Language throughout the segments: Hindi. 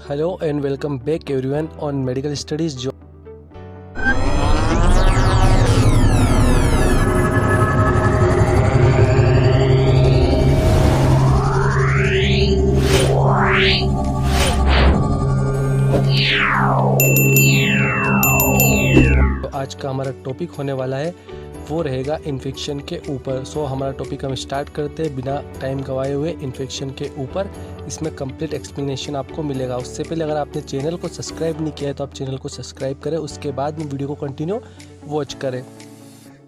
Hello and welcome back everyone on Medical Studies. तो आज का हमारा टॉपिक होने वाला है वो रहेगा इन्फेक्शन के ऊपर। हमारा टॉपिक हम स्टार्ट करते हैं बिना टाइम गवाए हुए इन्फेक्शन के ऊपर। इसमें कंप्लीट एक्सप्लेनेशन आपको मिलेगा। उससे पहले अगर आपने चैनल को सब्सक्राइब नहीं किया है तो आप चैनल को सब्सक्राइब करें, उसके बाद में वीडियो को कंटिन्यू वॉच करें।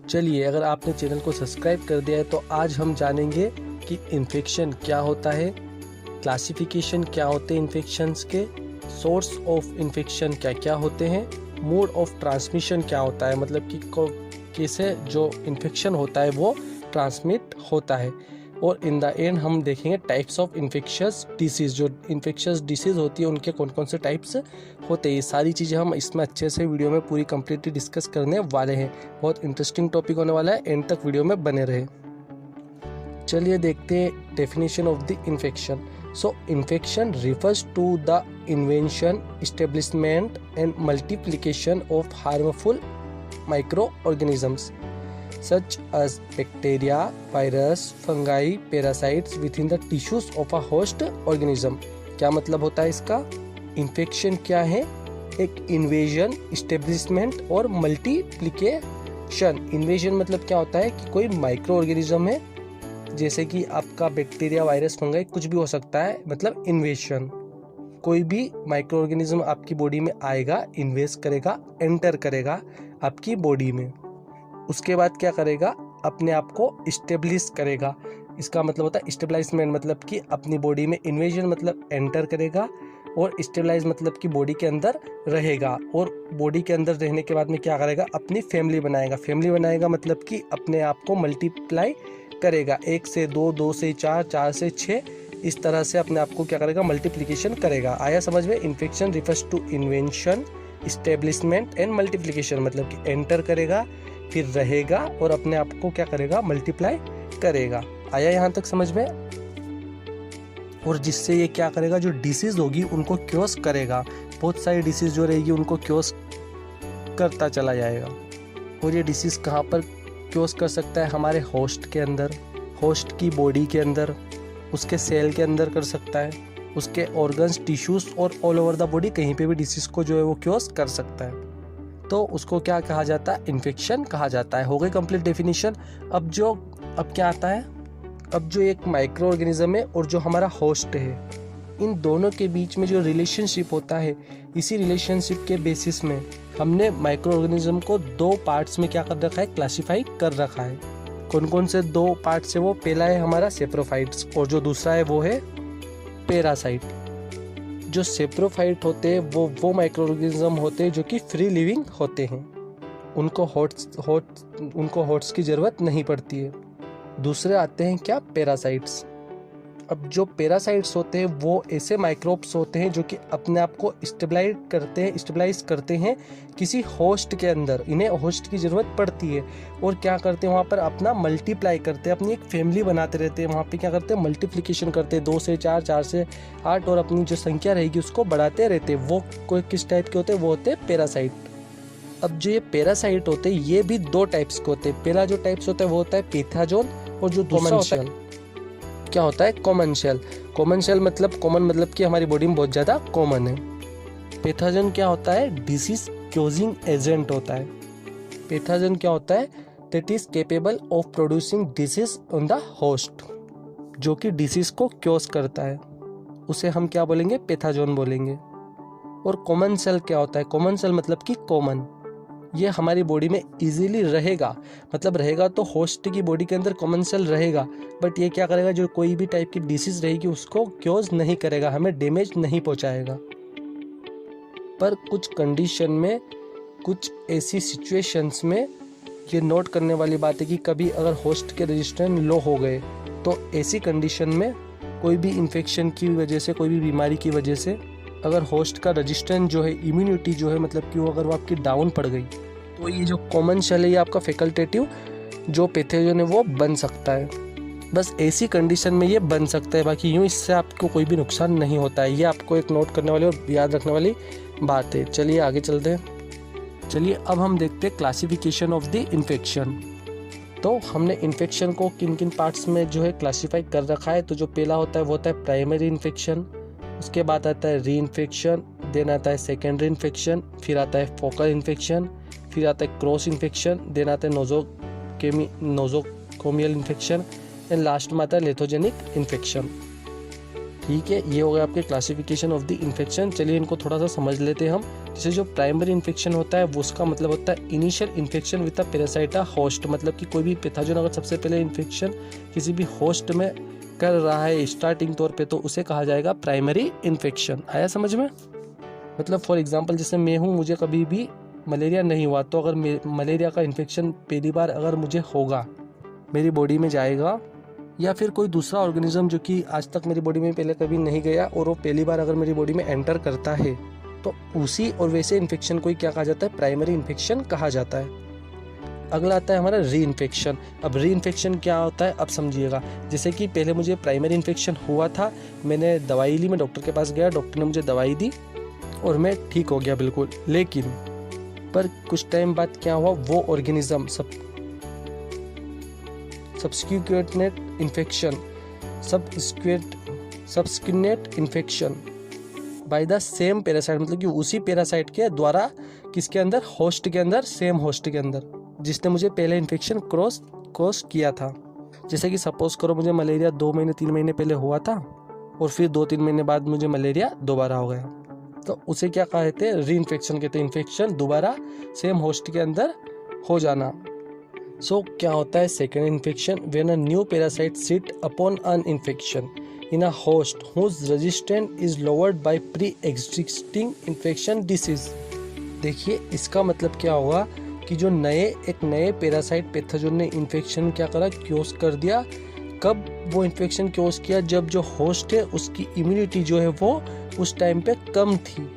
चलिए, अगर आपने चैनल को सब्सक्राइब कर दिया है तो आज हम जानेंगे कि इन्फेक्शन क्या होता है, क्लासिफिकेशन क्या होते हैं इन्फेक्शंस के, सोर्स ऑफ इन्फेक्शन क्या क्या होते हैं, मोड ऑफ ट्रांसमिशन क्या होता है, मतलब कि कैसे जो इन्फेक्शन होता है वो ट्रांसमिट होता है, और इन द एंड हम देखेंगे टाइप्स ऑफ इन्फेक्शियस डिसीज़। जो इन्फेक्शियस डिसीज़ होती है उनके कौन कौन से टाइप्स होते हैं। ये सारी चीज़ें हम इसमें अच्छे से वीडियो में पूरी कंप्लीटली डिस्कस करने वाले हैं। बहुत इंटरेस्टिंग टॉपिक होने वाला है, एंड तक वीडियो में बने रहे। चलिए देखते हैं definition of the infection. Infection refers to the invention, establishment and multiplication of harmful microorganisms such as bacteria, virus, fungi, parasites within the tissues of a host organism। क्या मतलब होता है इसका? इन्फेक्शन क्या है? एक इन्वेजन, इस्टेब्लिशमेंट और मल्टीप्लिकेशन। इन्वेजन मतलब क्या होता है कि कोई माइक्रो ऑर्गेनिज्म है, जैसे कि आपका बैक्टीरिया, वायरस, फंगाई कुछ भी हो सकता है, मतलब इन्वेशन। कोई भी माइक्रो ऑर्गेनिज्म आपकी बॉडी में आएगा, इन्वेस्ट करेगा, एंटर करेगा आपकी बॉडी में। उसके बाद क्या करेगा? अपने आप को इस्टेब्लिश करेगा। इसका मतलब होता है स्टेबलाइजमेंट, मतलब कि अपनी बॉडी में इन्वेजन मतलब एंटर करेगा, और स्टेबलाइज मतलब कि बॉडी के अंदर रहेगा, और बॉडी के अंदर रहने के बाद में क्या करेगा? अपनी फैमिली बनाएगा। फैमिली बनाएगा मतलब कि अपने आप को मल्टीप्लाई करेगा, 1 से 2, 2 से 4, 4 से 6, इस तरह से अपने आप को क्या करेगा? मल्टीप्लिकेशन करेगा। आया समझ में? Infection refers to invention, establishment and multiplication, मतलब कि एंटर करेगा, फिर रहेगा और अपने आप को क्या करेगा? मल्टीप्लाई करेगा। आया यहाँ तक समझ में? और जिससे ये क्या करेगा? जो डिसीज होगी उनको क्योस करेगा। बहुत सारी डिसीज जो रहेगी उनको क्योस करता चला जाएगा। और ये डिसीज कहाँ पर क्योस कर सकता है? हमारे होस्ट के अंदर, होस्ट की बॉडी के अंदर, उसके सेल के अंदर कर सकता है, उसके ऑर्गन्स, टिश्यूज और ऑल ओवर द बॉडी, कहीं पे भी डिसीज को जो है वो क्योस कर सकता है। तो उसको क्या कहा जाता है? इन्फेक्शन कहा जाता है। हो गई कंप्लीट डेफिनेशन। अब क्या आता है? अब जो एक माइक्रो ऑर्गेनिज्म है और जो हमारा होस्ट है, इन दोनों के बीच में जो रिलेशनशिप होता है, इसी रिलेशनशिप के बेसिस में हमने माइक्रो ऑर्गेनिज्म को 2 पार्ट्स में क्या कर रखा है? क्लासिफाई कर रखा है। कौन कौन से 2 पार्ट्स है वो? पहला है हमारा सेप्रोफाइट्स, और जो दूसरा है वो है पैरासाइट। जो सेप्रोफाइट होते हैं वो माइक्रो ऑर्गेनिज्म होते हैं जो कि फ्री लिविंग होते हैं, उनको होस्ट्स की जरूरत नहीं पड़ती है। दूसरे आते हैं क्या? पैरासाइट्स। अब जो पैरासाइट्स होते हैं वो ऐसे माइक्रोब्स होते हैं जो कि अपने आप को स्टेबलाइज करते हैं किसी होस्ट के अंदर। इन्हें होस्ट की ज़रूरत पड़ती है, और क्या करते हैं? वहाँ पर अपना मल्टीप्लाई करते हैं, अपनी एक फैमिली बनाते रहते हैं। वहाँ पे क्या करते हैं? मल्टीप्लिकेशन करते हैं, 2 से 4, 4 से 8, और अपनी जो संख्या रहेगी उसको बढ़ाते रहते हैं। वो कोई किस टाइप के होते हैं? वो होते हैं पैरासाइट। अब जो ये पैरासाइट होते हैं ये भी 2 टाइप्स के होते हैं। पहला जो टाइप्स होता है वो होता है पैथोजन, और जो दूसरा होता है क्या होता है? Common shell. कॉमन मतलब कि हमारी बॉडी में बहुत ज़्यादा कॉमन है। पैथोजन क्या होता है? डिसीज क्योजिंग एजेंट होता है। पैथोजन क्या होता है? That is capable of producing disease on the host, जो कि डिसीज को क्योज करता है, उसे हम क्या बोलेंगे? पैथोजन बोलेंगे। और कॉमन सेल क्या होता है? कॉमन सेल मतलब कि कॉमन, ये हमारी बॉडी में इजीली रहेगा, मतलब रहेगा तो होस्ट की बॉडी के अंदर कॉमन सेल रहेगा, बट ये क्या करेगा? जो कोई भी टाइप की डिसीज रहेगी उसको क्योज नहीं करेगा, हमें डैमेज नहीं पहुंचाएगा। पर कुछ कंडीशन में, कुछ ऐसी सिचुएशंस में ये नोट करने वाली बात है कि कभी अगर होस्ट के रेजिस्टेंस लो हो गए तो ऐसी कंडीशन में कोई भी इन्फेक्शन की वजह से, कोई भी बीमारी की वजह से अगर होस्ट का रेजिस्टेंस जो है, इम्यूनिटी जो है, मतलब कि वो अगर वो आपकी डाउन पड़ गई, तो ये जो कॉमन सेल है ये आपका फैकल्टेटिव जो पैथोजन है वो बन सकता है। बस ऐसी कंडीशन में ये बन सकता है, बाकी यूँ इससे आपको कोई भी नुकसान नहीं होता है। ये आपको एक नोट करने वाली और याद रखने वाली बात है। चलिए आगे चलते हैं। चलिए अब हम देखते हैं क्लासिफिकेशन ऑफ द इन्फेक्शन। तो हमने इन्फेक्शन को किन किन पार्ट्स में जो है क्लासीफाई कर रखा है। तो जो पहला होता है वो होता है प्राइमरी इन्फेक्शन, उसके बाद आता है री इन्फेक्शन, देन आता है सेकेंडरी इन्फेक्शन, फिर आता है फोकल इन्फेक्शन, फिर आता है क्रॉस इन्फेक्शन, देन आता है नोजोकोमियल इन्फेक्शन, एंड लास्ट में आता है लेथोजेनिक इन्फेक्शन। ठीक है, ये हो गया आपके क्लासिफिकेशन ऑफ द इन्फेक्शन। चलिए इनको थोड़ा सा समझ लेते हैं हम। जैसे जो प्राइमरी इन्फेक्शन होता है वो उसका मतलब होता है initial infection with a parasite host, मतलब कि कोई भी पैथोजन अगर सबसे पहले इन्फेक्शन किसी भी होस्ट में कर रहा है स्टार्टिंग तौर पे, तो उसे कहा जाएगा प्राइमरी इन्फेक्शन। आया समझ में? मतलब फॉर एग्जांपल जैसे मैं हूँ, मुझे कभी भी मलेरिया नहीं हुआ, तो अगर मलेरिया का इन्फेक्शन पहली बार अगर मुझे होगा, मेरी बॉडी में जाएगा, या फिर कोई दूसरा ऑर्गेनिज्म जो कि आज तक मेरी बॉडी में पहले कभी नहीं गया और वो पहली बार अगर मेरी बॉडी में एंटर करता है, तो उसी और वैसे इन्फेक्शन को ही क्या कहा जाता है? प्राइमरी इन्फेक्शन कहा जाता है। अगला आता है हमारा री इन्फेक्शन। अब री इन्फेक्शन क्या होता है अब समझिएगा। जैसे कि पहले मुझे प्राइमरी इन्फेक्शन हुआ था, मैंने दवाई ली, मैं डॉक्टर के पास गया, डॉक्टर ने मुझे दवाई दी और मैं ठीक हो गया बिल्कुल। लेकिन पर कुछ टाइम बाद क्या हुआ, वो organism subsequent infection by the same parasite, मतलब कि उसी पैरासाइट के द्वारा किसके अंदर? होस्ट के अंदर, सेम होस्ट के अंदर जिसने मुझे पहले इन्फेक्शन क्रॉस किया था। जैसे कि सपोज करो मुझे मलेरिया 2 महीने 3 महीने पहले हुआ था और फिर 2-3 महीने बाद मुझे मलेरिया दोबारा हो गया, तो उसे क्या कहते हैं? री इन्फेक्शन कहते हैं। इन्फेक्शन दोबारा सेम होस्ट के अंदर हो जाना। सो क्या होता है second infection? When a new parasite sit upon an infection in a host whose resistance is lowered by pre existing infection disease. देखिए इसका मतलब क्या होगा कि जो एक नए पैरासाइट पैथोजन ने इन्फेक्शन क्या करा? क्योस कर दिया। कब वो इन्फेक्शन क्योस किया? जब जो होस्ट है उसकी इम्यूनिटी जो है वो उस टाइम पे कम थी,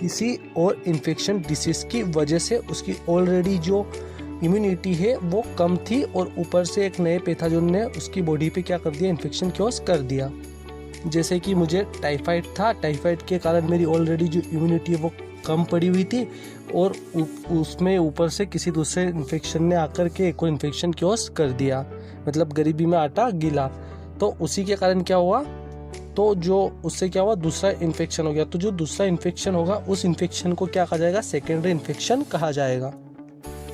किसी और इन्फेक्शन डिसीज की वजह से उसकी ऑलरेडी जो इम्यूनिटी है वो कम थी, और ऊपर से एक नए पैथोजन ने उसकी बॉडी पे क्या कर दिया? इन्फेक्शन क्योस कर दिया। जैसे कि मुझे टाइफाइड था, टाइफाइड के कारण मेरी ऑलरेडी जो इम्यूनिटी है वो कम पड़ी हुई थी, और उसमें ऊपर से किसी दूसरे इन्फेक्शन ने आकर के एक और इन्फेक्शन क्योस कर दिया, मतलब गरीबी में आटा गीला। तो उसी के कारण क्या हुआ? तो जो उससे क्या हुआ? दूसरा इन्फेक्शन हो गया। तो जो दूसरा इन्फेक्शन होगा उस इन्फेक्शन को क्या कहा जाएगा? सेकेंडरी इन्फेक्शन कहा जाएगा।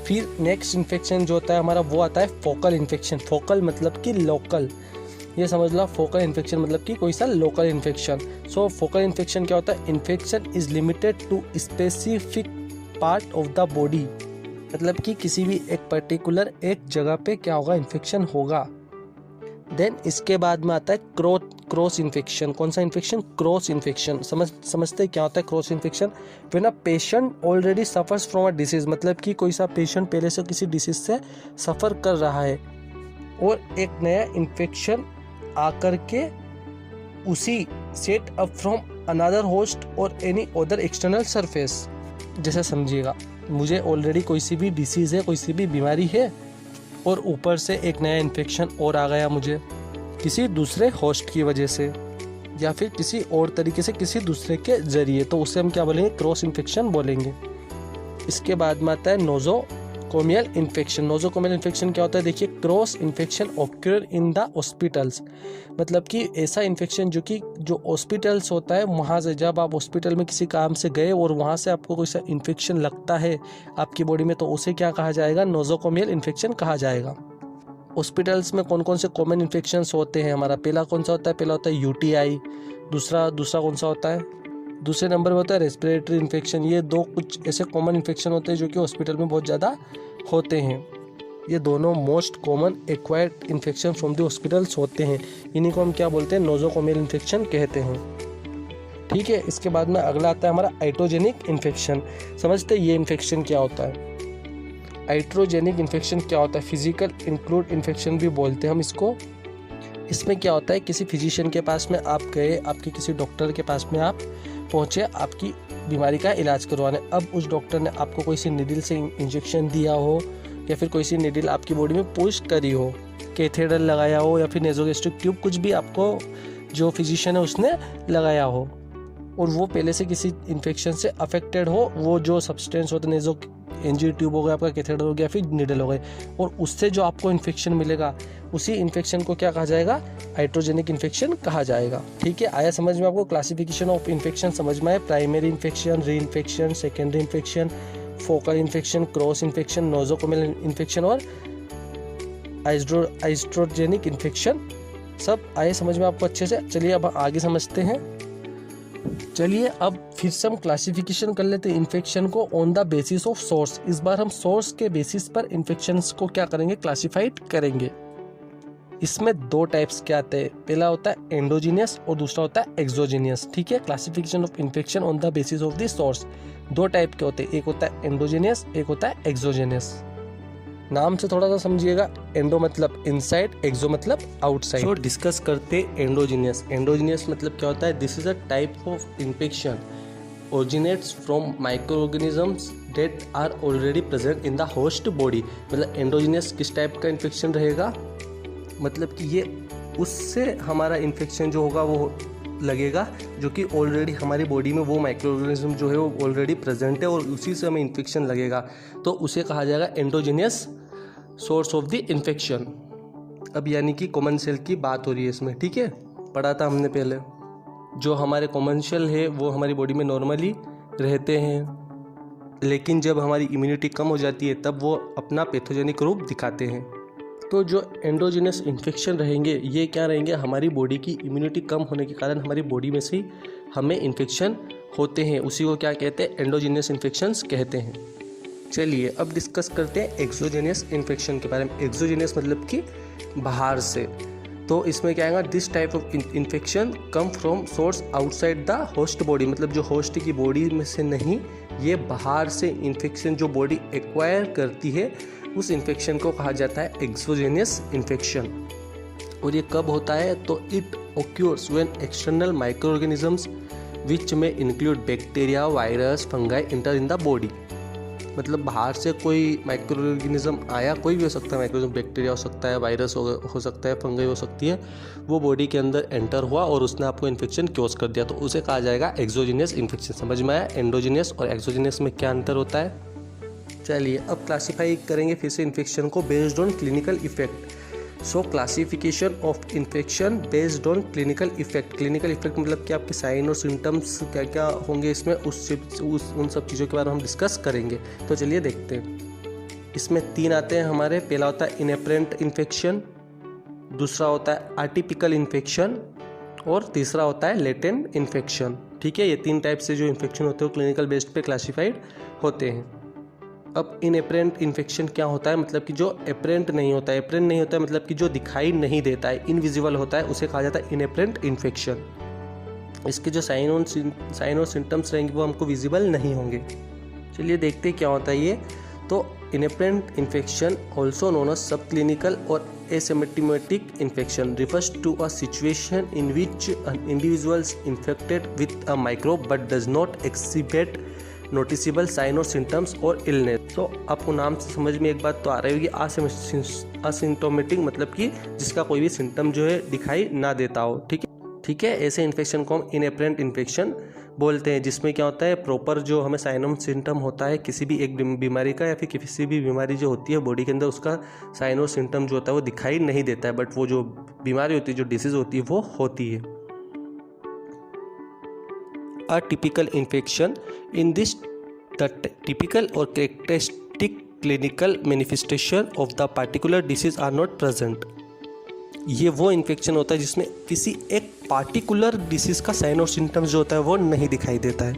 फिर नेक्स्ट इन्फेक्शन जो होता है हमारा वो आता है फोकल इन्फेक्शन। फोकल मतलब कि लोकल, ये समझ लो। फोकल इन्फेक्शन मतलब कि कोई सा local infection. So focal infection क्या होता है? Infection is limited to specific part of the body, मतलब कि किसी भी एक पर्टिकुलर एक जगह पे क्या होगा? इन्फेक्शन होगा। देन इसके बाद में आता है क्रॉस इन्फेक्शन। कौन सा इन्फेक्शन? Cross infection. समझते क्या होता है cross infection? When a patient already suffers from a disease, मतलब कि कोई सा पेशेंट पहले से किसी डिसीज से सफ़र कर रहा है और एक नया इन्फेक्शन आकर के उसी set up from another host और एनी अदर एक्सटर्नल सरफेस। जैसे समझिएगा, मुझे ऑलरेडी कोई सी भी डिसीज़ है, कोई सी भी बीमारी है, और ऊपर से एक नया इन्फेक्शन और आ गया मुझे किसी दूसरे होस्ट की वजह से, या फिर किसी और तरीके से किसी दूसरे के जरिए, तो उसे हम क्या बोलेंगे? क्रॉस इन्फेक्शन बोलेंगे। इसके बाद में आता है नोजोकोमियल इन्फेक्शन। नोजोकोमियल इन्फेक्शन क्या होता है? देखिए, cross infection occur in the hospitals, मतलब कि ऐसा इन्फेक्शन जो हॉस्पिटल्स होता है, वहाँ से जब आप हॉस्पिटल में किसी काम से गए और वहाँ से आपको कोई सा इन्फेक्शन लगता है आपकी बॉडी में, तो उसे क्या कहा जाएगा? नोजोकोमियल इन्फेक्शन कहा जाएगा। हॉस्पिटल्स में कौन कौन से कॉमन इन्फेक्शंस होते हैं हमारा? पहला कौन सा होता है? पहला होता है यूटीआई। दूसरा कौन सा होता है? दूसरे नंबर पर होता है रेस्पिरेटरी इन्फेक्शन। ये दो कुछ ऐसे कॉमन इन्फेक्शन होते हैं जो कि हॉस्पिटल में बहुत ज़्यादा होते हैं। ये दोनों most common acquired infection from the hospitals होते हैं। इन्हीं को हम क्या बोलते हैं? नोजोकोमियल इन्फेक्शन कहते हैं। ठीक है, इसके बाद में अगला आता है हमारा आइट्रोजेनिक इन्फेक्शन। समझते हैं ये इन्फेक्शन क्या होता है? आइट्रोजेनिक इन्फेक्शन क्या होता है? फिजिकल इंक्लूड इन्फेक्शन भी बोलते हैं हम इसको। इसमें क्या होता है? किसी फिजिशियन के पास में आप गए, आपके किसी डॉक्टर के पास में आप पहुँचे आपकी बीमारी का इलाज करवाने। अब उस डॉक्टर ने आपको कोई सी निडल से इंजेक्शन दिया हो, या फिर कोई सी निडल आपकी बॉडी में पुश करी हो, कैथेटर लगाया हो या फिर नेज़ोगैस्ट्रिक ट्यूब, कुछ भी आपको जो फिजिशियन है उसने लगाया हो और वो पहले से किसी इन्फेक्शन से अफेक्टेड हो, वो जो सब्सटेंस होता है नेज़ो एनजी ट्यूब हो गया, आपका कैथेटर हो गया, फिर नीडल हो गए, और उससे जो आपको इन्फेक्शन मिलेगा उसी इन्फेक्शन को क्या कहा जाएगा, हाइड्रोजेनिक इन्फेक्शन कहा जाएगा। ठीक है, आया समझ में आपको? क्लासिफिकेशन ऑफ इन्फेक्शन समझ में आए? प्राइमरी इन्फेक्शन, री infection, secondary infection, focal infection, cross infection, nosocomial infection और हाइड्रोजेनिक इन्फेक्शन, सब आए समझ में आपको अच्छे से? चलिए अब आगे समझते हैं। चलिए अब फिर से हम क्लासिफिकेशन कर लेते हैं इन्फेक्शन को on the basis of source. इस बार हम सोर्स के बेसिस पर इन्फेक्शंस को क्या करेंगे, क्लासिफाइड करेंगे। इसमें दो टाइप्स क्या आते हैं, पहला होता है एंडोजीनियस और दूसरा होता है एक्सोजीनियस। ठीक है, classification of infection on the basis of the source दो टाइप के होते हैं, एक होता है एंडोजीनियस, एक होता है एक्सोजीनियस। नाम से थोड़ा सा समझिएगा, एंडो मतलब इनसाइड, एक्सो मतलब आउटसाइड। तो डिस्कस करते एंडोजीनियस। एंडोजीनियस मतलब क्या होता है, this is a type of infection originates from micro organisms that are already present in the host body. मतलब एंडोजीनियस किस टाइप का इन्फेक्शन रहेगा, मतलब कि ये उससे हमारा इन्फेक्शन जो होगा वो लगेगा जो कि ऑलरेडी हमारी बॉडी में वो माइक्रो ऑर्गेनिज्म जो है वो ऑलरेडी प्रेजेंट है और उसी से हमें इन्फेक्शन लगेगा, तो उसे कहा जाएगा endogenous source of the infection. अब यानी कि कॉमन सेल की बात हो रही है इसमें। ठीक है, पढ़ा था हमने पहले, जो हमारे कॉमन सेल है वो हमारी बॉडी में नॉर्मली रहते हैं, लेकिन जब हमारी इम्यूनिटी कम हो जाती है तब वो अपना पैथोजेनिक रूप दिखाते हैं। तो जो एंडोजीनियस इन्फेक्शन रहेंगे ये क्या रहेंगे, हमारी बॉडी की इम्यूनिटी कम होने के कारण हमारी बॉडी में से ही हमें इन्फेक्शन होते हैं, उसी को क्या कहते हैं, एंडोजीनियस इन्फेक्शंस कहते हैं। चलिए अब डिस्कस करते हैं एक्सोजीनियस इन्फेक्शन के बारे में। एक्सोजीनियस मतलब कि बाहर से, तो इसमें क्या आएगा, this type of infection come from source outside the host body. मतलब जो होस्ट की बॉडी में से नहीं, ये बाहर से इन्फेक्शन जो बॉडी एक्वायर करती है उस इन्फेक्शन को कहा जाता है एक्सोजेनियस इन्फेक्शन। और ये कब होता है, तो it occurs when external micro organisms which में include bacteria, virus, fungi enter in the body. मतलब बाहर से कोई माइक्रो ऑर्गेनिज्म आया, कोई भी हो सकता है माइक्रो, बैक्टीरिया हो सकता है, वायरस हो सकता है, फंगाई हो सकती है, वो बॉडी के अंदर एंटर हुआ और उसने आपको इन्फेक्शन क्योज कर दिया, तो उसे कहा जाएगा एक्सोजेनियस इन्फेक्शन। समझ में आया एंडोजीनियस और एक्सोजेनियस में क्या अंतर होता है? चलिए अब क्लासीफाई करेंगे फिर से इन्फेक्शन को based on clinical effect. So classification of infection based on clinical effect. Clinical effect मतलब कि आपके साइन और सिम्टम्स क्या क्या होंगे इसमें, उन सब चीज़ों के बारे में हम डिस्कस करेंगे। तो चलिए देखते हैं। इसमें तीन आते हैं हमारे, पहला होता है इनएपरेंट इन्फेक्शन, दूसरा होता है एटिपिकल इन्फेक्शन और तीसरा होता है लेटेंट इन्फेक्शन। ठीक है, ये तीन टाइप से जो इन्फेक्शन होते हैं वो क्लिनिकल बेस्ड पे क्लासीफाइड होते हैं। अब इनएपरेंट इन्फेक्शन क्या होता है, मतलब कि जो एपरेंट नहीं होता है, एपरेंट नहीं होता है मतलब कि जो दिखाई नहीं देता है, इनविजिबल होता है, उसे कहा जाता है इनएपरेंट इन्फेक्शन। इसके जो साइन और सिम्टम्स रहेंगे वो हमको विजिबल नहीं होंगे। चलिए देखते हैं क्या होता है ये। तो inapparent infection also known as subclinical or asymptomatic infection refers to a situation in which an individual infected with a microbe but does not exhibit noticeable sign or symptoms or illness. तो आपको नाम से समझ में एक बात तो आ रही होगी, असिम्प्टोमेटिक मतलब कि जिसका कोई भी सिम्टम जो है दिखाई ना देता हो। ठीक है, ऐसे इन्फेक्शन को हम इनएपरेंट इन्फेक्शन बोलते हैं, जिसमें क्या होता है, प्रॉपर जो हमें साइन और सिम्टम होता है किसी भी एक बीमारी का या फिर किसी भी बीमारी जो होती है बॉडी के अंदर, उसका साइन और सिम्टम जो होता है वो दिखाई नहीं देता है, बट वो जो बीमारी होती है, जो डिसीज होती है वो होती है। A typical infection. In this, the typical or characteristic clinical manifestation of the particular disease are not present. ये वो इन्फेक्शन होता है जिसमें किसी एक पार्टिकुलर डिसीज़ का साइन और सिम्टम्स जो होता है वो नहीं दिखाई देता है,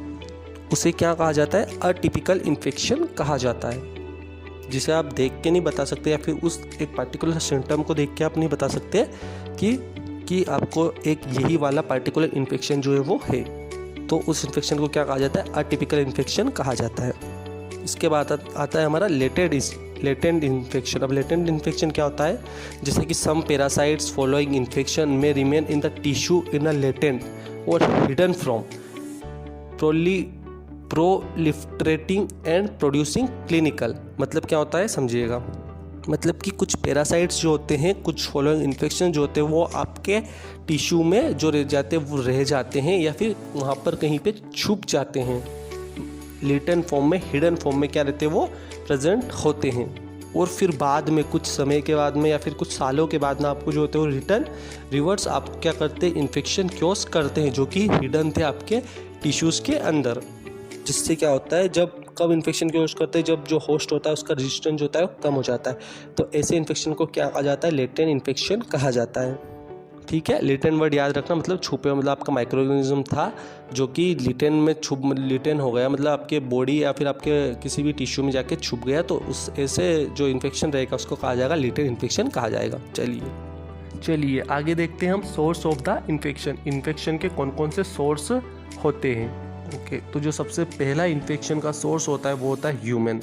उसे क्या कहा जाता है, अटिपिकल इन्फेक्शन कहा जाता है, जिसे आप देख के नहीं बता सकते या फिर उस एक पार्टिकुलर सिम्टम को देख के आप नहीं बता सकते कि आपको एक यही वाला पार्टिकुलर इन्फेक्शन जो है वो है, तो उस इन्फेक्शन को क्या कहा जाता है, अटिपिकल इन्फेक्शन कहा जाता है। इसके बाद आता है हमारा लेटेंट इन्फेक्शन। अब लेटेंट इन्फेक्शन क्या होता है, जैसे कि सम पैरासाइट्स फॉलोइंग इन्फेक्शन में remain in the tissue in a latent और hidden from proliferating and producing clinical. मतलब क्या होता है समझिएगा, मतलब कि कुछ पैरासाइट्स जो होते हैं, कुछ फॉलोइंग इन्फेक्शन जो होते हैं वो आपके टिश्यू में जो रह जाते हैं वो रह जाते हैं या फिर वहाँ पर कहीं पे छुप जाते हैं। लेटेंट फॉर्म में, हिडन फॉर्म में क्या रहते हैं वो प्रेजेंट होते हैं। और फिर बाद में कुछ समय के बाद में या फिर कुछ सालों के बाद में आपको जो होते हैं वो रिवर्स आप क्या करते हैं, इन्फेक्शन क्योज करते हैं जो कि हिडन थे आपके टिश्यूज़ के अंदर। जिससे क्या होता है, जब कब इन्फेक्शन क्योज करते हैं, जब जो होस्ट होता है उसका रेजिस्टेंस जो होता है वो कम हो जाता है। तो ऐसे इन्फेक्शन को क्या कहा जाता है, लेटेंट इन्फेक्शन कहा जाता है। ठीक है, लेटेंट वर्ड याद रखना, मतलब छुपे, मतलब आपका माइक्रो ऑर्गेनिज्म था जो कि लेटेंट में लेटेंट हो गया, मतलब आपके बॉडी या फिर आपके किसी भी टिश्यू में जाके छुप गया, तो उस ऐसे जो इन्फेक्शन रहेगा उसको कहा जाएगा लेटेंट इन्फेक्शन कहा जाएगा। चलिए आगे देखते हैं हम source of the infection. Infection के कौन कौन से सोर्स होते हैं। ओके, तो जो सबसे पहला इन्फेक्शन का सोर्स होता है वो होता है ह्यूमन,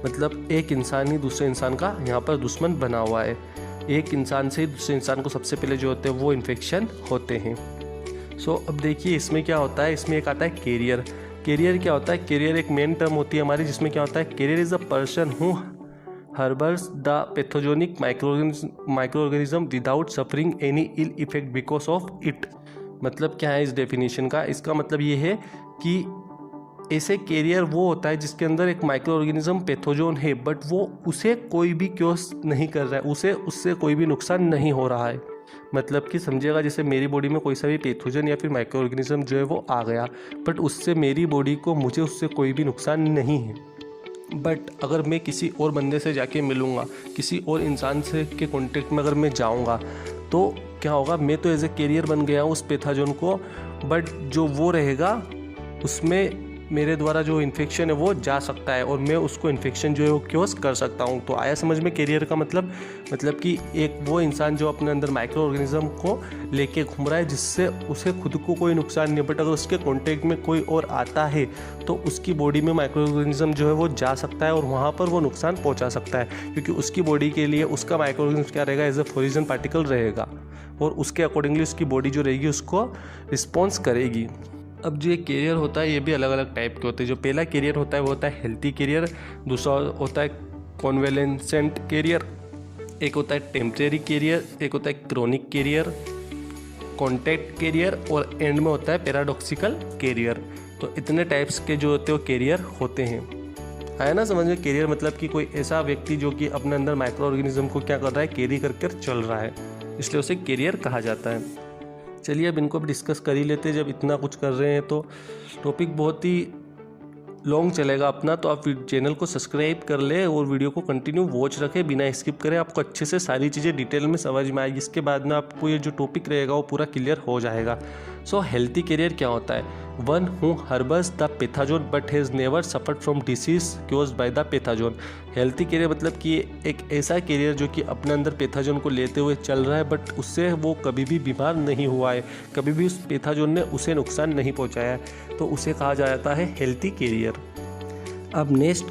मतलब एक इंसान ही दूसरे इंसान का यहाँ पर दुश्मन बना हुआ है। एक इंसान से दूसरे इंसान को सबसे पहले जो होते हैं वो इन्फेक्शन होते हैं। सो अब देखिए इसमें क्या होता है, इसमें एक आता है कैरियर। कैरियर क्या होता है, कैरियर एक मेन टर्म होती है हमारी, जिसमें क्या होता है, carrier is a person who harbours the pathogenic micro organism without suffering any ill effect because of it. मतलब क्या है इस डेफिनेशन का, इसका मतलब ये है कि ऐसे कैरियर वो होता है जिसके अंदर एक माइक्रो ऑर्गेनिज्म पैथोजन है, बट वो उसे कोई भी क्योस नहीं कर रहा है, उससे कोई भी नुकसान नहीं हो रहा है। मतलब कि समझिएगा जैसे मेरी बॉडी में कोई सा भी पैथोजन या फिर माइक्रो ऑर्गेनिज्म जो है वो आ गया, बट उससे मेरी बॉडी को, मुझे उससे कोई भी नुकसान नहीं है। बट अगर मैं किसी और बंदे से जाके मिलूँगा, किसी और इंसान से के कॉन्टेक्ट में अगर मैं जाऊँगा, तो क्या होगा, मैं तो एज ए कैरियर बन गया हूँ उस पैथोजन को, बट जो वो रहेगा उसमें मेरे द्वारा जो इन्फेक्शन है वो जा सकता है और मैं उसको इन्फेक्शन जो है वो क्योज कर सकता हूँ। तो आया समझ में कैरियर का मतलब कि एक वो इंसान जो अपने अंदर माइक्रो ऑर्गेनिज्म को लेके घूम रहा है जिससे उसे खुद को कोई नुकसान नहीं, बट अगर उसके कॉन्टेक्ट में कोई और आता है तो उसकी बॉडी में माइक्रो ऑर्गेनिज्म जो है वो जा सकता है और वहाँ पर वो नुकसान पहुँचा सकता है, क्योंकि उसकी बॉडी के लिए उसका माइक्रो ऑर्गेनिज्म क्या रहेगा, एज ए फॉरिजन पार्टिकल रहेगा और उसके अकॉर्डिंगली उसकी बॉडी जो रहेगी उसको रिस्पॉन्स करेगी। अब जो ये कैरियर होता है ये भी अलग अलग टाइप के होते हैं। जो पहला कैरियर होता है वो होता है हेल्थी कैरियर, दूसरा होता है कॉन्वेलेंसेंट कैरियर, एक होता है टेम्परेरी कैरियर, एक होता है क्रोनिक कैरियर, कॉन्टैक्ट कैरियर और एंड में होता है पैराडॉक्सिकल कैरियर। तो इतने टाइप्स के जो होते हैं वो कैरियर होते हैं। आया ना समझ में, कैरियर मतलब कि कोई ऐसा व्यक्ति जो कि अपने अंदर माइक्रो ऑर्गेनिज्म को क्या कर रहा है, कैरी करके चल रहा है, इसलिए उसे कैरियर कहा जाता है। चलिए अब इनको भी डिस्कस कर ही लेते हैं, जब इतना कुछ कर रहे हैं तो टॉपिक बहुत ही लॉन्ग चलेगा अपना, तो आप चैनल को सब्सक्राइब कर ले और वीडियो को कंटिन्यू वॉच रखें बिना स्किप करें, आपको अच्छे से सारी चीज़ें डिटेल में समझ में आएगी। इसके बाद में आपको ये जो टॉपिक रहेगा वो पूरा क्लियर हो जाएगा। सो हेल्थी कैरियर क्या होता है, one who harbours the pathogen but has never suffered from disease caused by the pathogen. Healthy carrier मतलब कि एक ऐसा कैरियर जो कि अपने अंदर पैथोजन को लेते हुए चल रहा है, बट उससे वो कभी भी बीमार नहीं हुआ है, कभी भी उस पैथोजन ने उसे नुकसान नहीं पहुंचाया है, तो उसे कहा जाता है हेल्थी कैरियर। अब नेक्स्ट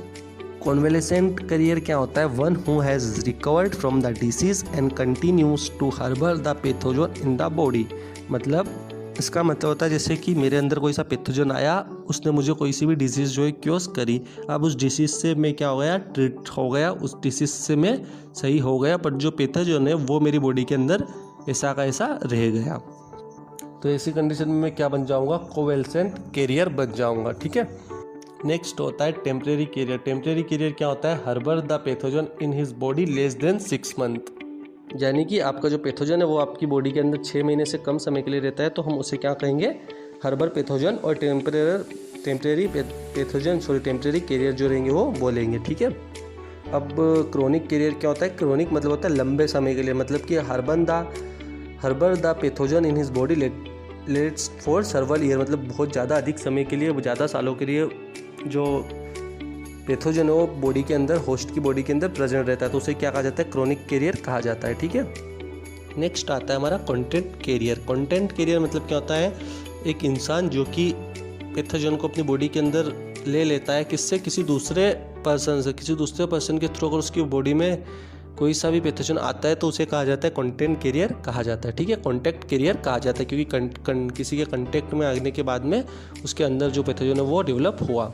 कॉन्वेलेसेंट कैरियर क्या होता है, one who has recovered from the disease and continues to harbour the pathogen in the body. मतलब इसका मतलब होता है जैसे कि मेरे अंदर कोई सा पैथोजन आया, उसने मुझे कोई सी भी डिसीज़ जो है क्योज करी, अब उस डिसीज़ से मैं क्या हो गया, ट्रीट हो गया, उस डिसीज़ से मैं सही हो गया, बट जो पैथोजन है वो मेरी बॉडी के अंदर ऐसा का ऐसा रह गया। तो ऐसी कंडीशन में मैं क्या बन जाऊँगा, कोवेलेसेंट कैरियर बन जाऊँगा। ठीक है, नेक्स्ट होता है टेम्परेरी कैरियर। टेम्परेरी कैरियर क्या होता है, harbour the pathogen in his body less than 6 month. यानी कि आपका जो पैथोजन है वो आपकी बॉडी के अंदर 6 महीने से कम समय के लिए रहता है, तो हम उसे क्या कहेंगे, हार्बर पैथोजन, और टेम्परेरी कैरियर जो रहेंगे वो बोलेंगे। ठीक है, अब क्रोनिक कैरियर क्या होता है, क्रोनिक मतलब होता है लंबे समय के लिए, मतलब कि harbour the pathogen in his body lets for several year, मतलब बहुत ज़्यादा अधिक समय के लिए, ज़्यादा सालों के लिए जो पैथोजन है वो बॉडी के अंदर, होस्ट की बॉडी के अंदर प्रेजेंट रहता है, तो उसे क्या कहा जाता है, क्रोनिक कैरियर कहा जाता है। ठीक है, नेक्स्ट आता है हमारा कंटेंट कैरियर। कंटेंट कैरियर मतलब क्या होता है, एक इंसान जो कि पैथोजन को अपनी बॉडी के अंदर ले लेता है, किससे, किसी दूसरे पर्सन के थ्रू अगर उसकी बॉडी में कोई सा भी पैथोजन आता है तो उसे कहा जाता है कंटेंट कैरियर कहा जाता है। ठीक है, कॉन्टैक्ट कैरियर कहा जाता है, क्योंकि किसी के कंटेक्ट में आने के बाद में उसके अंदर जो पैथोजन है वो डेवलप हुआ।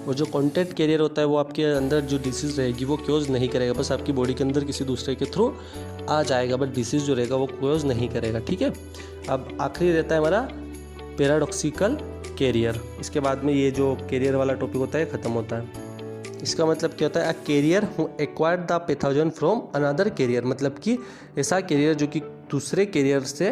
और जो कॉन्टैक्ट कैरियर होता है वो आपके अंदर जो डिसीज़ रहेगी वो क्योज नहीं करेगा, बस आपकी बॉडी के अंदर किसी दूसरे के थ्रू आ जाएगा, बट डिसीज़ जो रहेगा वो क्योज नहीं करेगा। ठीक है, अब आखिरी रहता है हमारा पैराडॉक्सिकल कैरियर। इसके बाद में ये जो कैरियर वाला टॉपिक होता है ख़त्म होता है। इसका मतलब क्या होता है, a carrier who acquired the pathogen from another carrier, मतलब कि ऐसा कैरियर जो कि दूसरे कैरियर से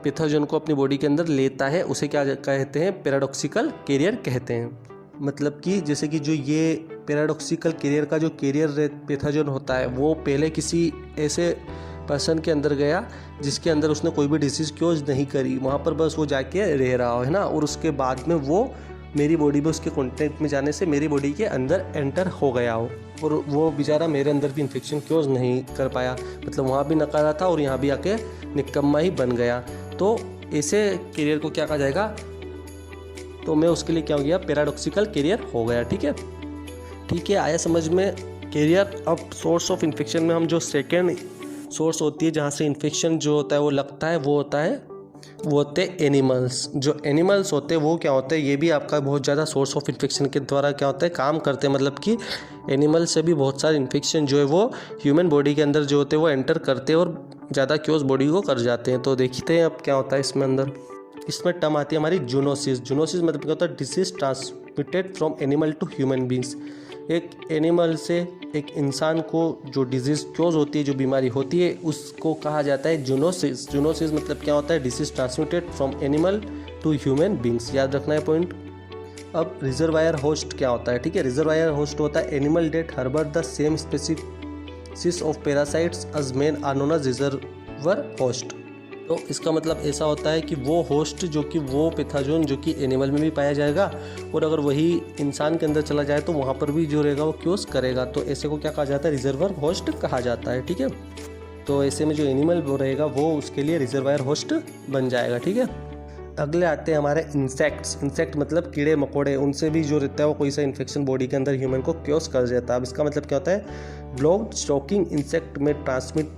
पैथोजन को अपनी बॉडी के अंदर लेता है, उसे क्या कहते हैं, पैराडॉक्सिकल कैरियर कहते हैं। मतलब कि जैसे कि जो ये पैराडॉक्सिकल कैरियर का जो कैरियर पैथोजन होता है वो पहले किसी ऐसे पर्सन के अंदर गया जिसके अंदर उसने कोई भी डिसीज़ क्योज नहीं करी, वहाँ पर बस वो जाके रह रहा है ना, और उसके बाद में वो मेरी बॉडी में उसके कॉन्टेक्ट में जाने से मेरी बॉडी के अंदर एंटर हो गया हो, और वो बेचारा मेरे अंदर भी इन्फेक्शन क्योज नहीं कर पाया, मतलब वहाँ भी नकारा था और यहाँ भी आके निकम्मा ही बन गया। तो ऐसे कैरियर को क्या कहा जाएगा, तो मैं उसके लिए क्या हो गया, पैराडॉक्सिकल कैरियर हो गया। ठीक है, आया समझ में कैरियर। अब सोर्स ऑफ इन्फेक्शन में हम जो सेकेंड सोर्स होती है जहाँ से इन्फेक्शन जो होता है वो लगता है, वो होते हैं एनिमल्स। जो एनिमल्स होते हैं वो क्या होते हैं, ये भी आपका बहुत ज़्यादा सोर्स ऑफ इन्फेक्शन के द्वारा क्या होता है, काम करते हैं। मतलब कि एनिमल से भी बहुत सारे इन्फेक्शन जो है वो ह्यूमन बॉडी के अंदर जो होते हैं वो एंटर करते हैं और ज़्यादा क्योज बॉडी को कर जाते हैं। तो देखते हैं अब क्या होता है इसमें अंदर। इसमें टर्म आती है हमारी जूनोसिस। जूनोसिस मतलब क्या होता है, disease transmitted from animal to human beings. एक एनिमल से एक इंसान को जो डिजीज़ क्योज होती है, जो बीमारी होती है, उसको कहा जाता है जूनोसिस। जूनोसिस मतलब क्या होता है, disease transmitted from animal to human beings. याद रखना है पॉइंट। अब रिजर्वायर होस्ट क्या होता है, ठीक है, रिजर्वायर होस्ट होता है animal that harbour the same species of parasites as men are known as reservoir host. तो इसका मतलब ऐसा होता है कि वो होस्ट जो कि वो पैथोजन जो कि एनिमल में भी पाया जाएगा और अगर वही इंसान के अंदर चला जाए तो वहाँ पर भी जो रहेगा वो क्योज करेगा। तो ऐसे को क्या कहा जाता है, रिजर्वर होस्ट कहा जाता है। ठीक है, तो ऐसे में जो एनिमल वो रहेगा वो उसके लिए रिजर्वायर होस्ट बन जाएगा। ठीक है, अगले आते हैं हमारे इंसेक्ट्स। इंसेक्ट मतलब कीड़े मकोड़े, उनसे भी जो रहता है वो कोई सा इन्फेक्शन बॉडी के अंदर ह्यूमन को क्योज कर देता है। अब इसका मतलब क्या होता है, ब्लॉग स्टॉकिंग इंसेक्ट में transmit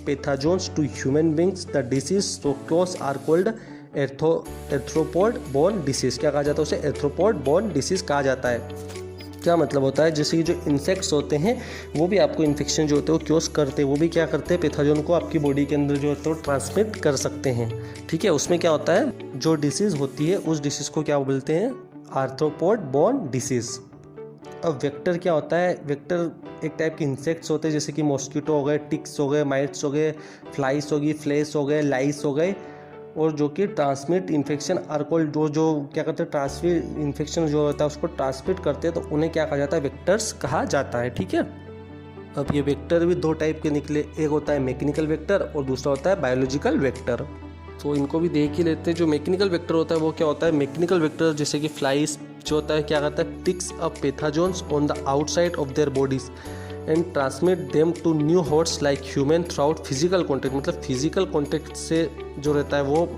pathogens to human beings, the disease so cause are called arthropod borne disease। क्या कहा जाता है उसे, arthropod borne disease कहा जाता है। क्या मतलब होता है, जैसे कि जो इंसेक्ट्स होते हैं वो भी आपको इन्फेक्शन जो होते हैं वो क्योज करते हैं, वो भी क्या करते हैं, पैथोजन को आपकी बॉडी के अंदर जो होता है वो ट्रांसमिट कर सकते हैं। ठीक है, उसमें क्या होता है, जो डिसीज़ होती है उस डिसीज़ को क्या बोलते हैं, आर्थ्रोपोड बॉर्न डिसीज़। अब वेक्टर क्या होता है, वेक्टर एक टाइप के इंसेक्ट्स होते हैं, जैसे कि मॉस्किटो हो गए, टिक्स हो गए, माइट्स हो गए, फ्लाइस होगी, फ्लेस हो गए, लाइस हो गए, और जो कि ट्रांसमिट इन्फेक्शन आरकोल जो क्या करते हैं, ट्रांसमिट इन्फेक्शन जो होता है उसको ट्रांसमिट करते हैं, तो उन्हें क्या कहा जाता है, वेक्टर्स कहा जाता है। ठीक है, अब ये वेक्टर भी दो टाइप के निकले, एक होता है मैकेनिकल वेक्टर और दूसरा होता है बायोलॉजिकल वेक्टर। तो इनको भी देख ही लेते हैं। जो मैकेनिकल वेक्टर होता है वो क्या होता है, मैकेनिकल वेक्टर जैसे कि फ्लाइस जो होता है क्या करता है, picks up pathogens on the outside of their bodies and transmit them to new host like human throughout physical contact. मतलब फिजिकल कॉन्टेक्ट से जो रहता है वो